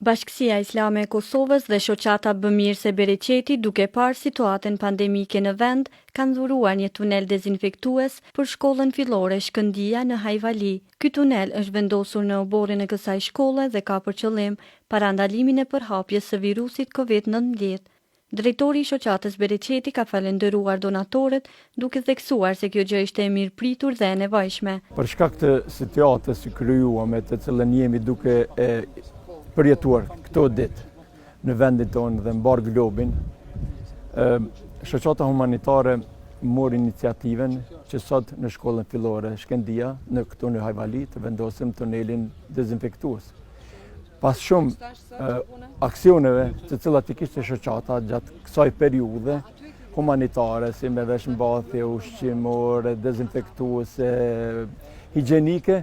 Bashkësia Islame e Kosovës dhe shoqata Bëmirse Bereqeti, duke parë situatën pandemike në vend, kanë dhuruar një tunel dezinfektues për shkollën fillore Shkëndia në Hajvali. Ky tunel është vendosur në oborin e kësaj shkolle dhe ka për qëllim parandalimin e përhapjes së virusit COVID-19. Drejtori i shoqatës Bereqeti ka falendëruar donatorët, duke theksuar se kjo gjë ishte e mirëpritur dhe e nevojshme. Për shkak të situatës që krijuam, të cilën jemi duke përjetuar këto ditë në vendin tonë dhe mbar globin, shoqata humanitare mori iniciativen që sot në shkollën fillore Shkëndia, këtu në Hajvali, të vendosim tunelin dezinfektues. Pas shumë aksioneve të cilat i kishte shoqata gjatë kësaj periudhe humanitare, si me veshmbathje ushqimore, dezinfektuese, higjienike,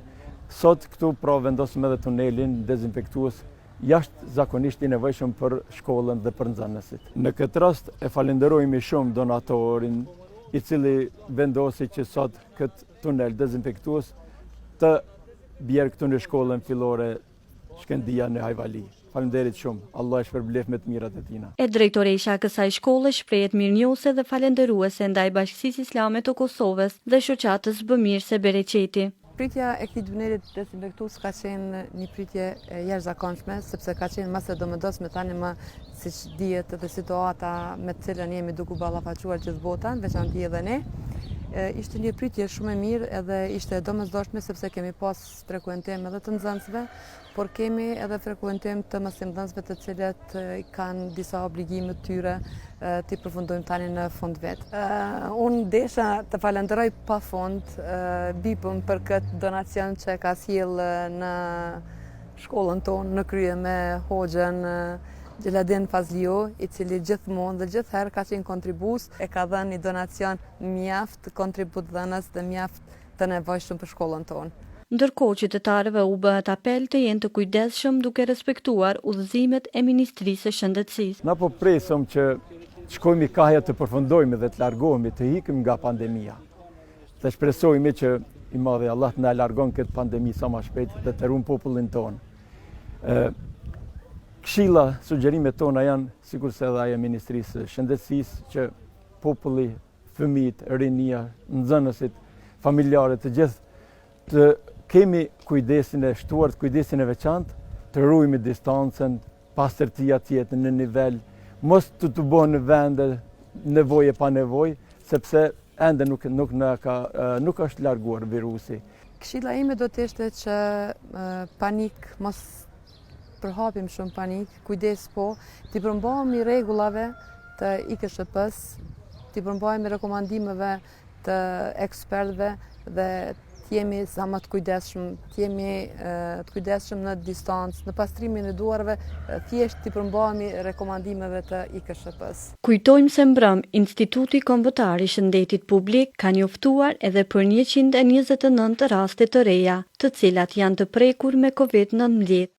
sot këtu pra vendosim edhe tunelin dezinfektues jashtë zakonisht i nevojshëm për shkollën dhe për nxënësit. Në këtë rast e falenderojmë shumë donatorin i cili vendosi që sot këtë tunel dezinfektues të bjerë këtu në shkollën fillore Shkëndia në Hajvali. Faleminderit shumë. Allah e shpërblef me të mirat e tina. E drejtoresha e kësaj shkolle shprehet mirënjohëse dhe falendëruese ndaj Bashkisë Islame të Kosovës dhe shoqatës Bëmirse Bereqeti. Pritja e këtij tunelit dezinfektues ka qenë një pritje e jashtëzakonshme, sepse ka qenë mas e domosdoshme tani më siç dihet edhe situata me të cilën jemi duke u ballafaquar gjithë bota, veçanti edhe ne. Ishte një pritje shumë e mirë edhe ishte domosdoshme sepse kemi pas frekuentim edhe të nxënësve, por kemi edhe frekuentim të mësimdhënësve të cilët kanë disa obligime të tyre të përfundojmë tani në fund vet. Unë desha të falenderoj pafund BIP-ën për këtë donacion që ka sjell në shkollën tonë në krye me hoxhën Gjeladin Fazlio, i cili gjithmonë dhe gjithherë ka qenë kontribues, e ka dhënë një donacion mjaft kontributdhënës dhe mjaft të nevojshëm për shkollën tonë. Ndërkohë qytetarëve u bëhet apel të jenë të kujdesshëm duke respektuar udhëzimet e Ministrisë së Shëndetësisë. Na po presim që shkojmë kahja të përfundojmë dhe të largohemi, të ikim nga pandemia. Të shpresojmë që i Madhi Allah na largon këtë pandemi sa më shpejt dhe të ruajmë popullin tonë. Këshilla, sugjerimet tona janë, sikurse edhe ajo e Ministrisë së Shëndetësisë, që populli, fëmijët, rinia, nxënësit, familjarët, të gjithë të kemi kujdesin e shtuar, kujdesin e veçantë, të ruajmë distancën, pastërtia të jetë në nivel, mos të bëhen në vende nevoje pa nevojë, sepse ende nuk është larguar virusi. Këshilla ime do të ishte që panik mos përhapim shumë panik, kujdes po, t'i përmbahemi rregullave të IKSHP-s, t'i përmbahemi rekomandimeve të ekspertëve dhe t'jemi sa më të kujdesshëm, t'jemi të kujdesshëm në distancë, në pastrimin e duarve, thjesht t'i përmbahemi rekomandimeve të IKSHP-s. Kujtojmë se mbrëm, Instituti Kombëtar i Shëndetit Publik ka njoftuar edhe për 129 raste të reja, të cilat janë të prekur me COVID-19.